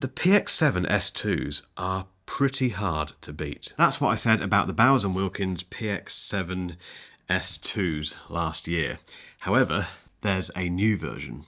The Px7 S2s are pretty hard to beat. That's what I said about the Bowers Wilkins Px7 S2s last year. However, there's a new version.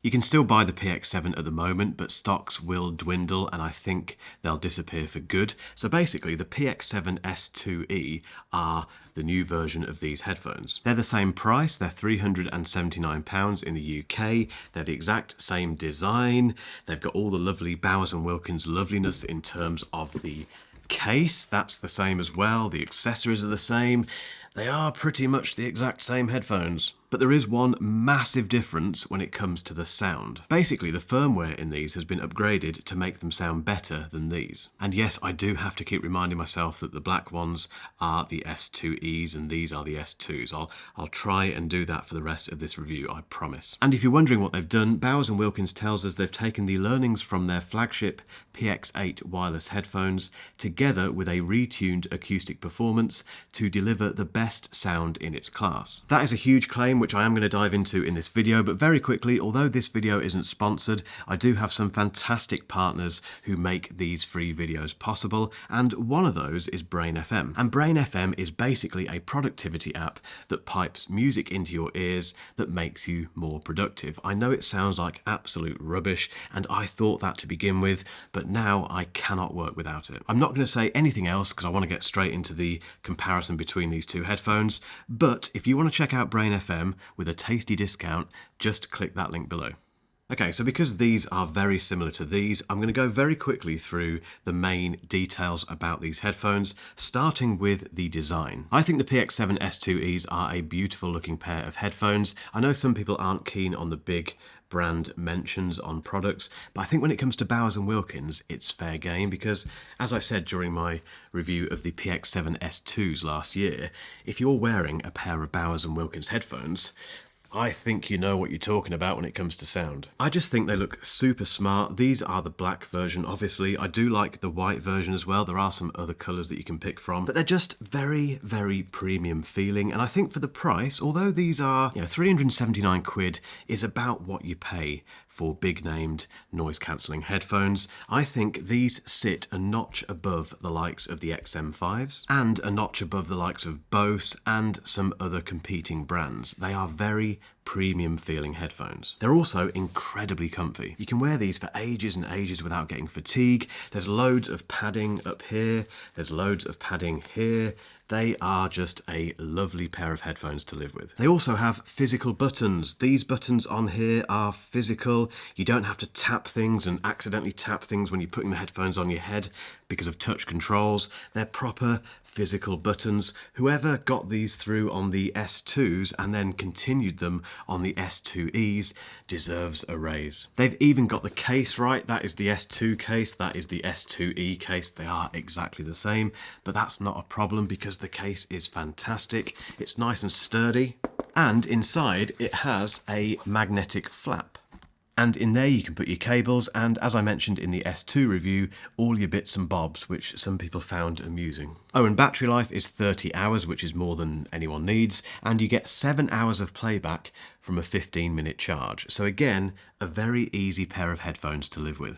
You can still buy the Px7 at the moment, but stocks will dwindle and I think they'll disappear for good. So basically the Px7 S2e are the new version of these headphones. They're the same price, they're £379 in the UK, they're the exact same design, they've got all the lovely Bowers Wilkins loveliness in terms of the case, that's the same as well, the accessories are the same. They are pretty much the exact same headphones. But there is one massive difference when it comes to the sound. Basically, the firmware in these has been upgraded to make them sound better than these. And yes, I do have to keep reminding myself that the black ones are the S2Es and these are the S2s. I'll try and do that for the rest of this review, I promise. And if you're wondering what they've done, Bowers Wilkins tells us they've taken the learnings from their flagship Px8 wireless headphones together with a retuned acoustic performance to deliver the best sound in its class. That is a huge claim, which I am going to dive into in this video, but very quickly, although this video isn't sponsored, I do have some fantastic partners who make these free videos possible, and one of those is Brain FM. And Brain FM is basically a productivity app that pipes music into your ears that makes you more productive. I know it sounds like absolute rubbish, and I thought that to begin with, but now I cannot work without it. I'm not going to say anything else because I want to get straight into the comparison between these two headphones, but if you want to check out Brain FM with a tasty discount, just click that link below. Okay, so because these are very similar to these, I'm going to go very quickly through the main details about these headphones, starting with the design. I think the Px7 S2Es are a beautiful looking pair of headphones. I know some people aren't keen on the big brand mentions on products, but I think when it comes to Bowers Wilkins, it's fair game because, as I said during my review of the Px7 S2s last year, if you're wearing a pair of Bowers Wilkins headphones, I think you know what you're talking about when it comes to sound. I just think they look super smart. These are the black version, obviously. I do like the white version as well. There are some other colours that you can pick from, but they're just very, very premium feeling. And I think for the price, although these are, 379 quid is about what you pay for big named noise cancelling headphones, I think these sit a notch above the likes of the XM5s and a notch above the likes of Bose and some other competing brands. They are very premium feeling headphones. They're also incredibly comfy. You can wear these for ages and ages without getting fatigue. There's loads of padding up here, there's loads of padding here. They are just a lovely pair of headphones to live with. They also have physical buttons. These buttons on here are physical. You don't have to tap things and accidentally tap things when you're putting the headphones on your head because of touch controls. They're proper physical buttons. Whoever got these through on the S2s and then continued them on the S2Es deserves a raise. They've even got the case right. That is the S2 case, that is the S2E case. They are exactly the same, but that's not a problem because the case is fantastic. It's nice and sturdy, and inside it has a magnetic flap. And in there you can put your cables and, as I mentioned in the S2 review, all your bits and bobs, which some people found amusing. Oh, and battery life is 30 hours, which is more than anyone needs, and you get 7 hours of playback from a 15-minute charge. So again, a very easy pair of headphones to live with.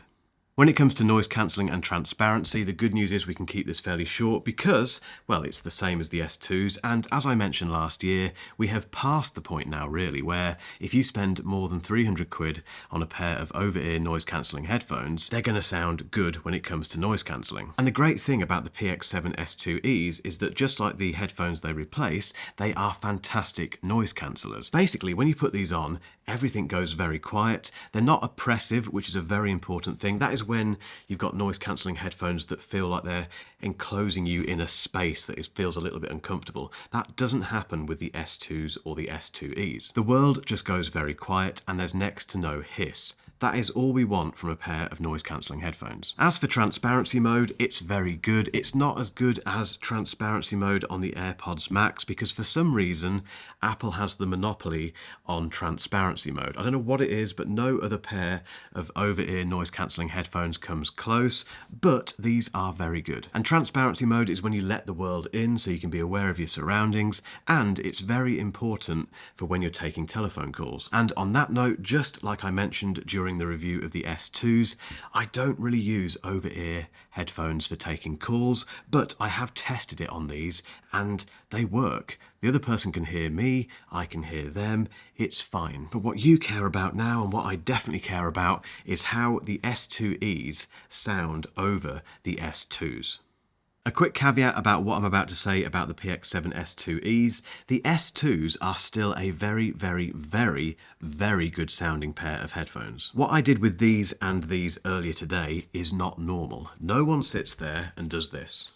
When it comes to noise cancelling and transparency, the good news is we can keep this fairly short because, well, it's the same as the S2s, and as I mentioned last year, we have passed the point now really where if you spend more than 300 quid on a pair of over-ear noise cancelling headphones, they're going to sound good when it comes to noise cancelling. And the great thing about the Px7 S2Es is that just like the headphones they replace, they are fantastic noise cancellers. Basically, when you put these on, everything goes very quiet. They're not oppressive, which is a very important thing. That is when you've got noise cancelling headphones that feel like they're enclosing you in a space that feels a little bit uncomfortable. That doesn't happen with the S2s or the S2Es. The world just goes very quiet and there's next to no hiss. That is all we want from a pair of noise cancelling headphones. As for transparency mode, it's very good. It's not as good as transparency mode on the AirPods Max because for some reason Apple has the monopoly on transparency mode. I don't know what it is, but no other pair of over-ear noise cancelling headphones comes close, but these are very good. And transparency mode is when you let the world in so you can be aware of your surroundings, and it's very important for when you're taking telephone calls. And on that note, just like I mentioned during the review of the S2s, I don't really use over-ear headphones for taking calls, but I have tested it on these and they work. The other person can hear me, I can hear them, it's fine. But what you care about now, and what I definitely care about, is how the S2Es sound over the S2s. A quick caveat about what I'm about to say about the Px7 S2Es. The S2s are still a very, very, very, very good sounding pair of headphones. What I did with these and these earlier today is not normal. No one sits there and does this.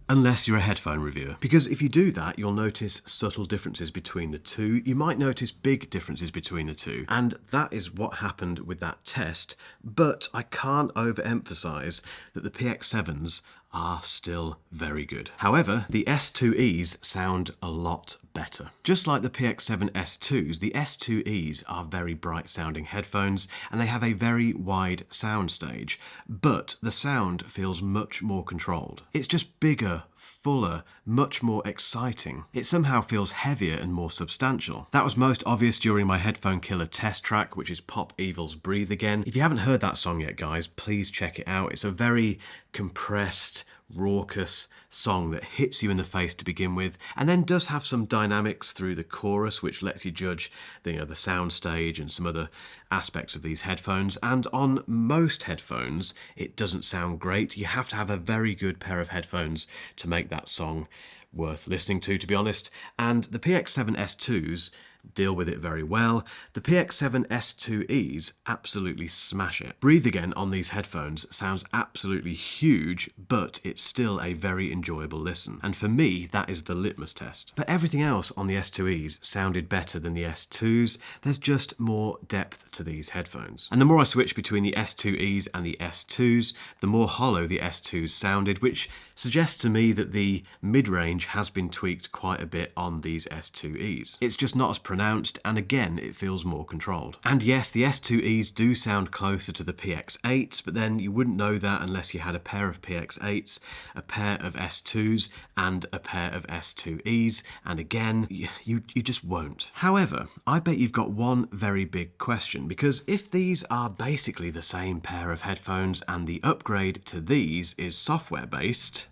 Unless you're a headphone reviewer. Because if you do that, you'll notice subtle differences between the two. You might notice big differences between the two. And that is what happened with that test. But I can't overemphasize that the Px7s are still very good. However, the S2Es sound a lot better. Just like the Px7 S2s, the S2Es are very bright sounding headphones and they have a very wide sound stage, but the sound feels much more controlled. It's just bigger, fuller, much more exciting. It somehow feels heavier and more substantial. That was most obvious during my headphone killer test track, which is Pop Evil's Breathe Again. If you haven't heard that song yet, guys, please check it out. It's a very compressed, raucous song that hits you in the face to begin with, and then does have some dynamics through the chorus which lets you judge the sound stage and some other aspects of these headphones. And on most headphones it doesn't sound great. You have to have a very good pair of headphones to make that song worth listening to be honest. And the Px7 S2s deal with it very well. The Px7 S2Es absolutely smash it. Breathe Again on these headphones sounds absolutely huge, but it's still a very enjoyable listen. And for me, that is the litmus test. But everything else on the S2Es sounded better than the S2s. There's just more depth to these headphones. And the more I switched between the S2Es and the S2s, the more hollow the S2s sounded, which suggests to me that the mid-range has been tweaked quite a bit on these S2Es. It's just not as pronounced, and again it feels more controlled. And yes, the S2Es do sound closer to the PX8s, but then you wouldn't know that unless you had a pair of PX8s, a pair of S2s, and a pair of S2Es, and again, you just won't. However, I bet you've got one very big question, because if these are basically the same pair of headphones and the upgrade to these is software based,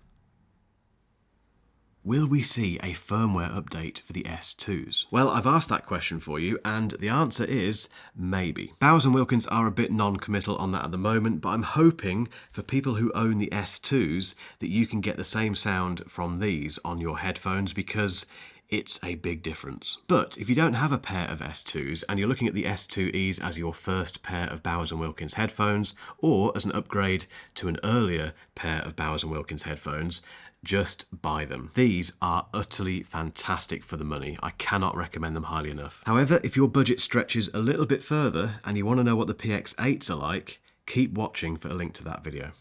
will we see a firmware update for the S2s? Well, I've asked that question for you, and the answer is maybe. Bowers and Wilkins are a bit non-committal on that at the moment, but I'm hoping for people who own the S2s that you can get the same sound from these on your headphones, because it's a big difference. But if you don't have a pair of S2s and you're looking at the S2Es as your first pair of Bowers and Wilkins headphones, or as an upgrade to an earlier pair of Bowers and Wilkins headphones, just buy them. These are utterly fantastic for the money. I cannot recommend them highly enough. However, if your budget stretches a little bit further and you want to know what the PX8s are like, keep watching for a link to that video.